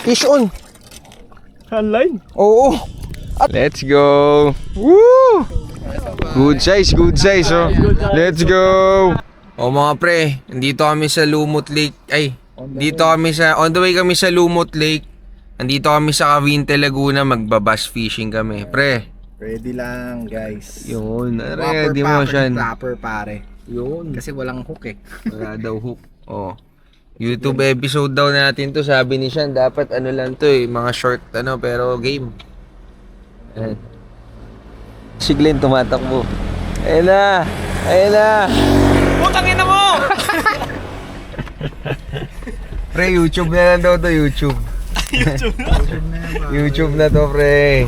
Fish on. Online? Oo. Let's go. Woo! Good size, oh. Let's go. O mga pre, dito kami sa Lumot Lake. On the way kami sa Lumot Lake. Andito kami sa Cavite, Laguna, magbabass fishing kami. Pre. Ready lang, guys. Yun, ready mo siya. Proper pare. Yun. Kasi walang hook eh. Wala daw hook. Oh. YouTube episode daw natin to, sabi ni Sean, dapat ano lang to mga short pero game. Ayan. Si Glenn tumatakbo. Ayun na! Putang ina mo! Pre, YouTube na lang daw to, YouTube. YouTube na to, pre.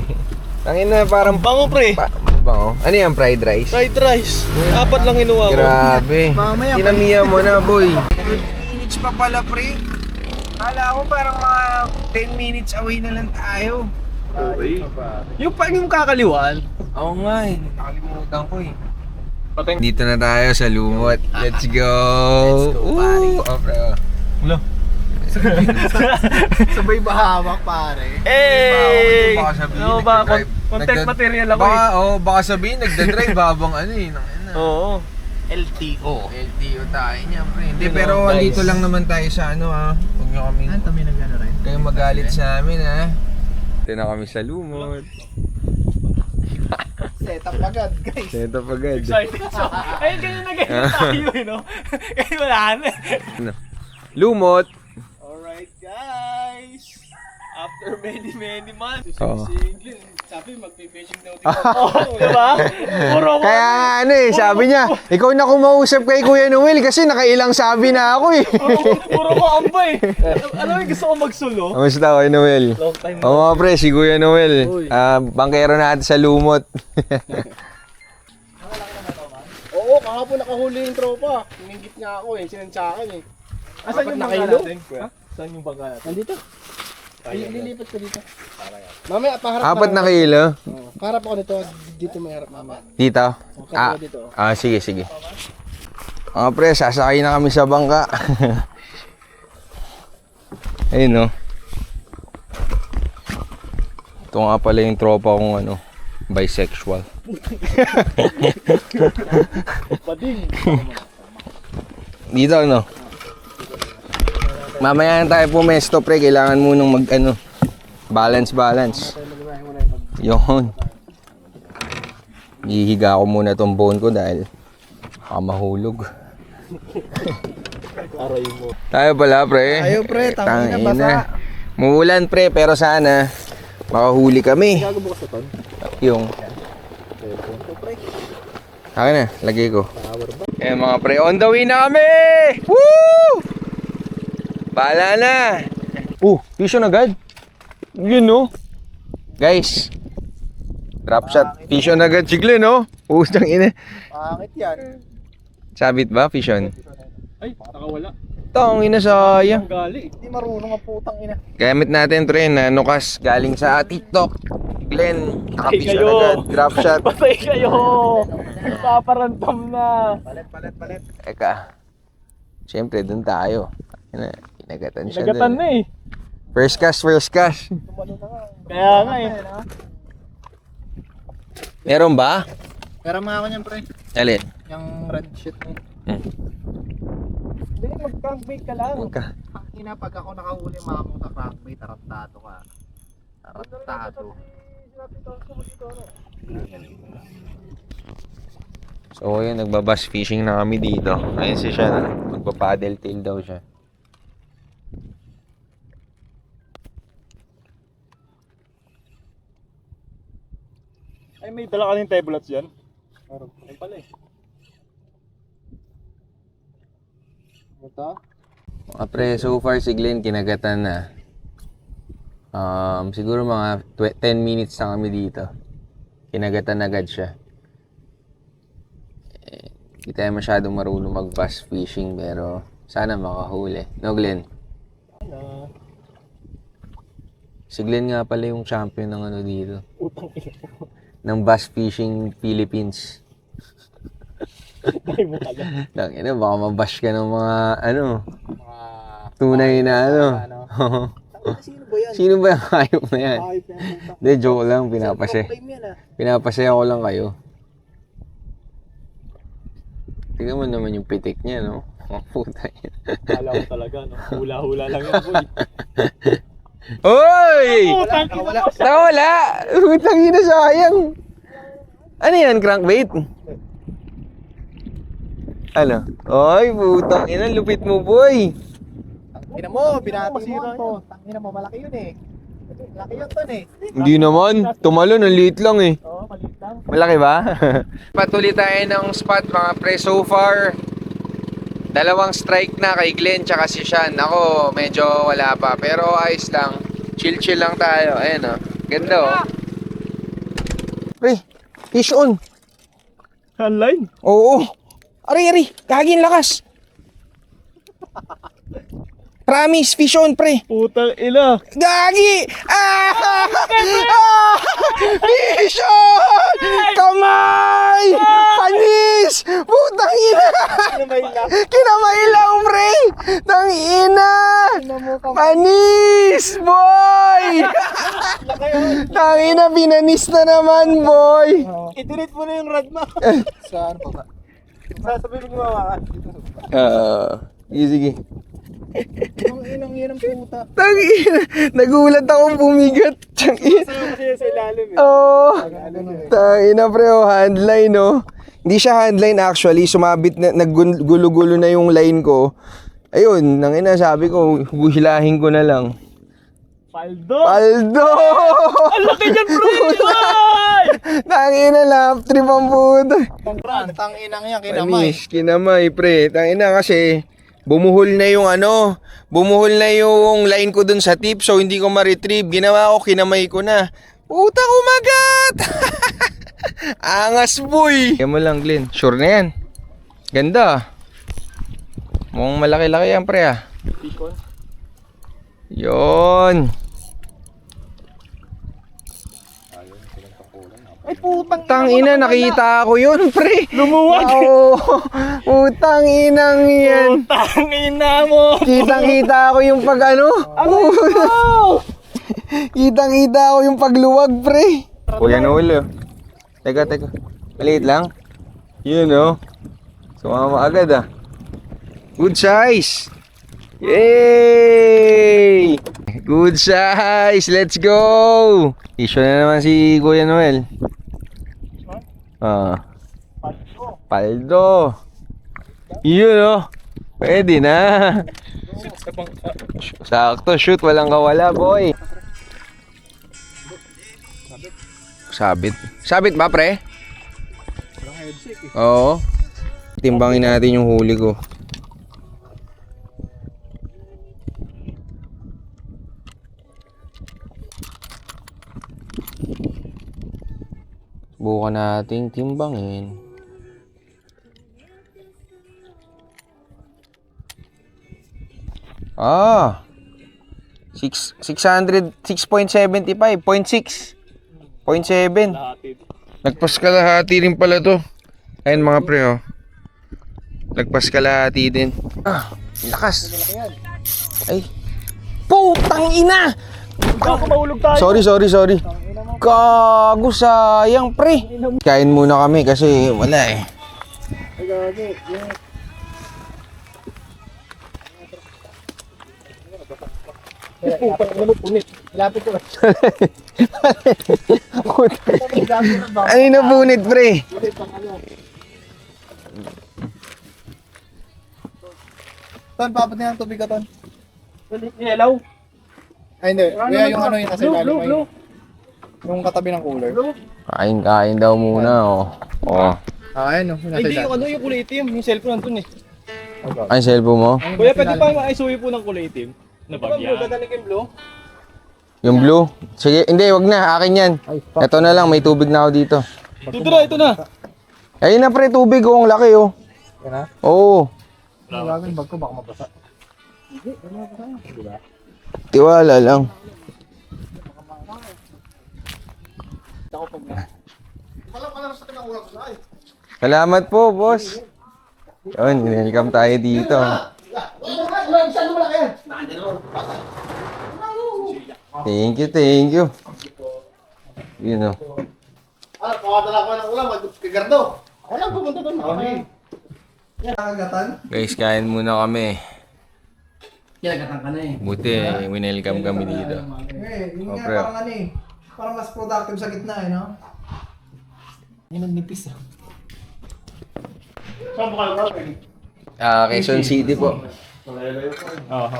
Tangin na, parang Bango pre. bango. Ano yan, fried rice? Fried rice. 4 lang inuwa ko. Grabe. Mamaya, Tinamiya mo na, boy. 15 minutes pa pala, pre. Kala ko parang mga 10 minutes away na lang tayo. Okay. Yung kakaliwan. Oo nga eh. Nakalimutan ko eh. Dito na tayo sa Lumot. Let's go! Let's go, pare. Oh, pre. Wala. sabay bahawak pare. Hey! Baka sabihin, Ano ba? nagdadrive. Content material ako Baka sabihin, nagdadrive habang Oo. LTO. LTO tayo niya, pre. Hindi, Yun, pero guys. andito lang naman tayo sa Huwag nyo kami... Kami nag-ano rin. Kayo magalit sa amin, Dito na kami sa Lumot. Setup agad, guys. Setup agad. Excited. So, ayun, ganyan na ganyan tayo, Kaya wala na. Lumot! Alright, guys. After many months, Oo. si Glenn, sabi mag-fishing daw dito. Oo, diba? Puro ko. Kaya sabi niya, ikaw na kumausap kay Kuya Noel kasi nakailang sabi na ako eh. Puro ko ambay. Alam mo, gusto ko magsulo. Kamusta Kuya Noel? Long time Oo mga pre, si Kuya Noel. Uy. Bangkero natin sa Lumot. Oo, kahapon nakahuli yung tropa. Hiningit nga ako sinantsakan Asan yung bangka natin? Saan yung bangka natin? Nandito. Lilipat ko dito. Mamaya, paharap Apat na kilo? Paharap ako dito. Dito may harap mamaya. Dito? Dito. Sige. Mga pre, sasakay na kami sa bangka. Ayun no. Ito nga pala yung tropa kong bisexual. Pading. Dito Mamaya na tayo pumesto pre, kailangan mo nung balance. Yun. Hihiga ko muna tong bone ko dahil baka mahulog. Aray mo. Tayo pala pre. Tayo, pre, tangina, basa. Muulan pre, pero sana makahuli kami. Gago bukas na ton? Yung akin na, lagay ko. Mga pre, on the way na kami! Woo! Bahala na! Fish on agad. Yun Guys, drop shot. Fish on agad si Glenn Pustang ina. Pangit yan. Sabit ba, fish on? Ay, nakawala. Tong ina sayang. Ang gali. Hindi marunong ang putang ina. Gamit natin to rin na nukas galing sa TikTok. Glenn, naka-fish on kayo. agad. Drop shot. Patay kayo! Paparantam na. Palit. Eka. Siyempre, dun tayo. Inagatan siya Nagatan dun. na First cast. Kaya nga Meron ba? Pero mga ako niyan, pre. Alin? Yung red shit mo. Hindi, mag-crankbait ka lang. Ka. Ang ina, pag ako nakahuli, makakong sa crankbait, tarantado ka. Tarantado. So yun, nagbabass fishing na kami dito. Ayun si siya magpa-paddle tail daw siya. Ay, may dala ka ng tablets yan? Ay pala Ito? Pre, so far si Glenn kinagatan na. Siguro mga 10 minutes na kami dito. Kinagatan agad siya. Hindi tayo masyadong marunong mag-bass fishing pero sana makahuli. No, Glenn? Si Glenn nga pala yung champion ng dito. Utang ina. Ng bass fishing Philippines. Dahil mo kaya. Baka mabash ka ng mga tunay na Ang Sino ba yan? Sino ba yung hayop na yan? Ayop na yan, puta. Hindi, joke lang. Pinapasaya. Self-proclaim yan, ah. Pinapasaya ko lang kayo. Tingnan mo naman yung pitik niya, no? Ang puta yan. Kala ko talaga, no? Hula-hula lang yan, boy. Oy! Wala. Nawala! Utang ina, sayang. Ano yan, crankbait? Ano? Oy, putang ina, lupit mo, boy. Ina mo, binati mo to. Tangina mo, malaki yun eh. Malaki yun ton eh. Hindi naman. Tumalon, ang liit lang eh. Oo, maliit lang. Malaki ba? Patuloy tayo ng spot mga pre. So far, 2 strike na kay Glenn tsaka si Sean. Ako, medyo wala pa. Pero ayos lang. Chill-chill lang tayo. Ayan, oh. Ganda, oh. Pre, fish on. Online? Oo. Ari. Gagin lakas. Promise, fish on, pre. Putang ina. Gagi! Fish on! Kamay! Panis! Putang ina! Kinamay lang, pre! Tang ina! Panis! Boy! Tang ina, binanis na naman, boy! I-delete mo na yung rad mo. Saan pa ba? Sasabihin mo gumawa ka. Sige. Ang inang yan ang puta. Tang ina! Nagulat akong bumigat. Tang ina. Kasi sa ilalim eh. Oh! Tangina pre, oh, handline, no? Hindi siya handline actually, sumabit na, naggulo-gulo na yung line ko. Ayun, nangina, sabi ko, hilahin ko na lang. Paldo! Aldo! Ang laki niyan, bro! Tangina, lap trip ang puto. Tang inang yan, kinamay. Panis, kinamay, pre. Tangina kasi, bumuhol na yung line ko dun sa tip, so hindi ko ma-retrieve. Ginawa ko, kinamay ko na. Puta, kumagat! Angas, boy! Kaya mo lang, Glenn. Sure na yan. Ganda. Mukhang malaki-laki yan, pre, ah. Yun. Ay putang Tangina, nakita ko yun, pre. Lumuwag! Oo. Utang inang yan. Putang ina mo! Kitang-kita ko yung pag ano. Kitang-kita ko yung pagluwag, pre. Kuya na ulo. Teka. Maliit lang. Yun, oh. Sumama agad, ah. Good size. Yay! Good size. Let's go. Issue na naman si Kuya Noel. Paldo. Yun, oh. Pwede na. Sakto, shoot. Walang kawala, boy. Sabit ba, pre? Oo. Timbangin natin yung huli ko. Subukan nating timbangin. Ah. 675.6. 0.7. Nagpas kalahati rin pala to. Ayun mga pre, oh. Nagpas kalahati din. Ah, lakas. Ay. Putang ina! Mahulog tayo! Sorry. Gago, sayang pre. Kain muna kami kasi wala eh. Ay gagi. Putang ina mo, punit. Lapit ko. Ano yung nabunit, pre? Ton, papatin ang tubig ka, Ton. Yellow? Ay hindi. Kaya yung ano yung nasa ilalim ay yung katabi ng cooler. Kain daw muna, oh. Oh. Ayan no, nasa Hindi, ilalim. yung ano yung kulay itim. Yung cellphone nandun eh. Ay, cellphone mo? Kuya, pwede pa maisuwi po ng kulay itim? Na bagyan. blue. Yung blue? Sige, hindi, wag na. Akin yan. Ito na lang, may tubig na ako dito. Ito na. Ayun na pre, tubig oh, ang laki oh. Yan na. Oo. Ang gagawin bag ko baka mabasa. Tiwala lang. Salamat po, boss. Yun, welcome tayo dito. Thank you, thank you. Yun o. Pakadala ko ng ulam, mag-gardo. Ako lang pumunta doon. Okay. Nakagatan? Guys, kain muna kami. Kinagatan ka na eh. Buti, winelcome kami dito. Yun nga Okay. parang ano eh. Parang mas productive sa gitna eh, no? Yun ang nipis ah. Saan mo kayo kami? Quezon City po. Oo.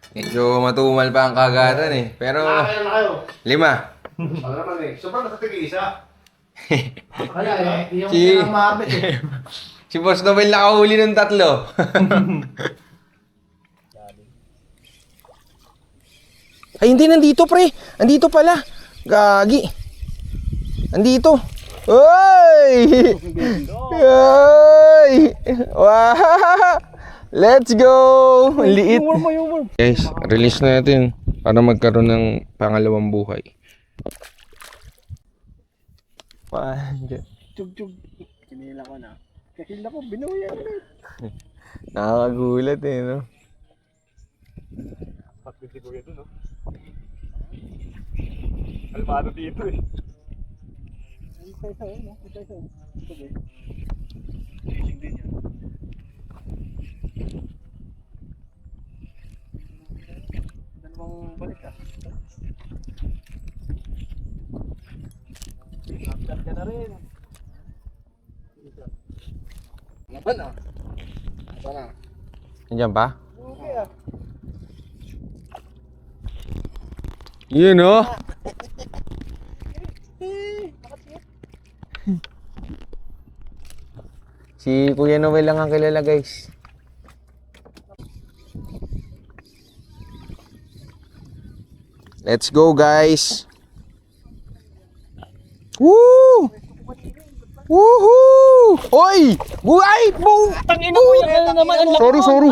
Medyo matumal pa ang kagatan eh. Pero, Kaya na kayo. 5. Ano naman eh. Sobrang nakatigil-isa. Kaya eh. Yung Si- pinamabit eh. Si Boss Nobel nakahuli ng 3. Ay, hindi. Nandito, pre. Andito pala. Gagi. Andito. Oy! Oy! Wow! Let's go! Ang liit. Guys, release na natin para magkaroon ng pangalawang buhay. Chug-chug. Kinila ko na. Kakila ko, binuyan ulit. Nakakagulat eh, no? Pagpit si Kuya dun, no? Kalmado dito eh. Dalawang balik ah. Laptop ka na rin. Laban ah. Laban ah. Nandiyan pa? Okay ah. Yun, oh! Si Kuya Noel lang ang kilala, guys. Let's go, guys! Woo! Woohoo! Oy! Buhay! Tangin mo yan naman. Ang laki. Sorry, sorry.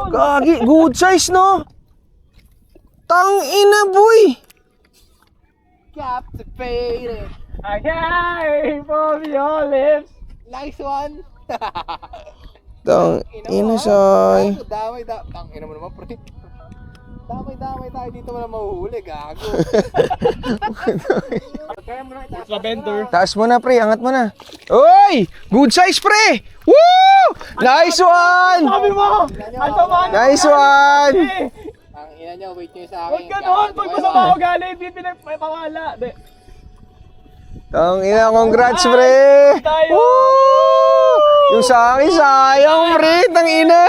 Gagi, good size, no? Tangina, boy! Captivated. Okay, from your lips. Nice one. Tangina, say. Tangina mo naman, pre. Damay tayo dito wala mahuhuli, gago. Sa vendor. Taas mo na, pre. Angat mo na. Oy! Good size, pre! Woo! Nice one! Sabi mo! Ang sama niyo. Nice one! Ang ina niyo, wait niyo sa akin. Huwag ganon. Pag masama ako galing, hindi pinagpapakala. Tangina, congrats, pre! Tayo. Woo! Yung sa akin, sayang, pre. Tangina.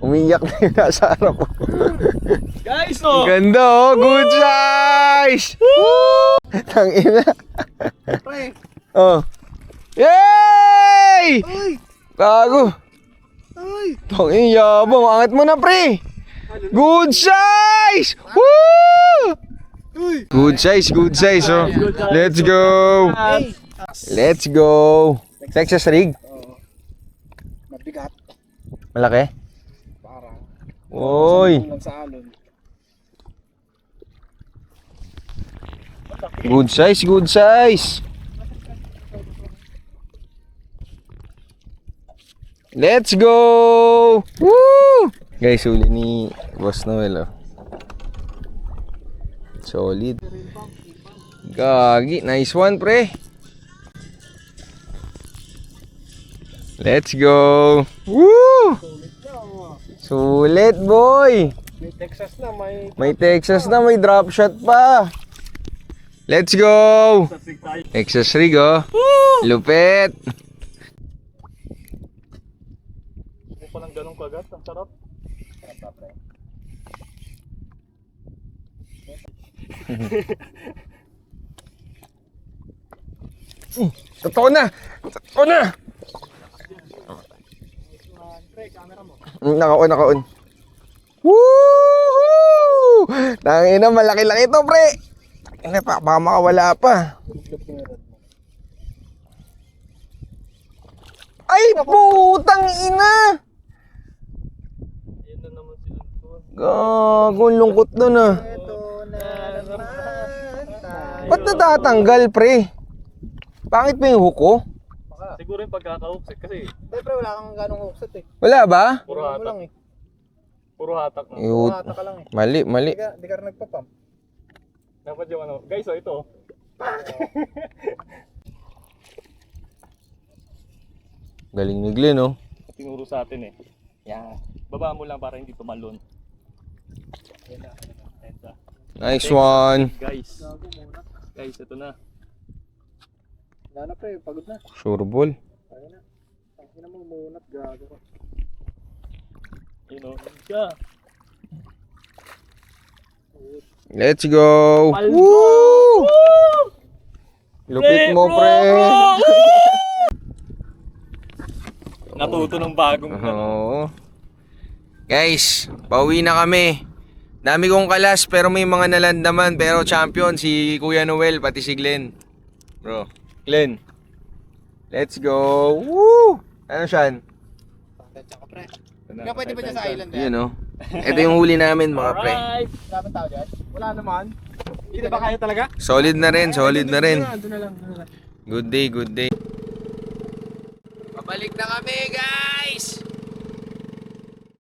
Umiyak na yung nasa harap ko. Guys, no! Ganda, oh. Good size! Woo! Tangina. Pre, Oh. Yay! Gago. ay, Tangina, yabang. Angat mo na, pre. Good size! Woo! Good size, oh. Let's go! ay. Let's go! Texas rig? Mabigat. Malaki? Parang. Oy! Lang sa alon. Good size, good size! Let's go! Woo! Guys, huli ni Boss Noel, oh. Solid. Gagi, nice one, pre. Let's go. Woo! Sulit, boy. May Texas na, may... May Texas na, may drop shot pa. Let's go. Texas rig, oh. Lupit. Hindi pa lang ganun kagat. Ang sarap. Totoo na. Totoo na. Naka-on. Woohoo! Tangina, malaki-laki to, pre. Ina pa, baka makawala pa. Ay, putang ina! Yan na naman sila doon. Gago, ang lungkot nun ah. Ba't natatanggal, pre? Pangit pa yung hook ko? Siguro yung pagkaka-hookset kasi Hindi, pre, wala kang ganong hookset eh. Wala ba? puro Mo ata. lang eh. Puro hatak na. Yut. Bumata ka lang eh. Mali, mali. Di ka rin nagpapump. Dapat yung ano. Guys, oh, ito. Galing ni Glenn, oh. Tinuro sa atin eh. Yan. Baba mo lang para hindi tumalon. Yan na. Ito. Nice one. Guys. Guys, ito na. Wala na pre, pagod na. Sure ball. Kaya na. Ang ina mo munat, gago ka. Yun o. Siya. Let's go. Paldo! Woo! Lupit mo, pre. Natuto ng bagong Oo. Guys, pauwi na kami. Dami kong kalas pero may mga naland naman. Pero champion si Kuya Noel pati si Glenn. Bro, Glenn. Let's go. Woo! Ano siyan? Tsaka pre. Kaya pwede ba dyan sa island eh? Yun oh. Ito yung huli namin mga pre. Alright. Wala bang tao dyan? Wala naman. Hindi ba kaya talaga? Solid na rin, solid na rin. Doon na lang, doon na lang. Good day, good day. Pabalik na kami guys!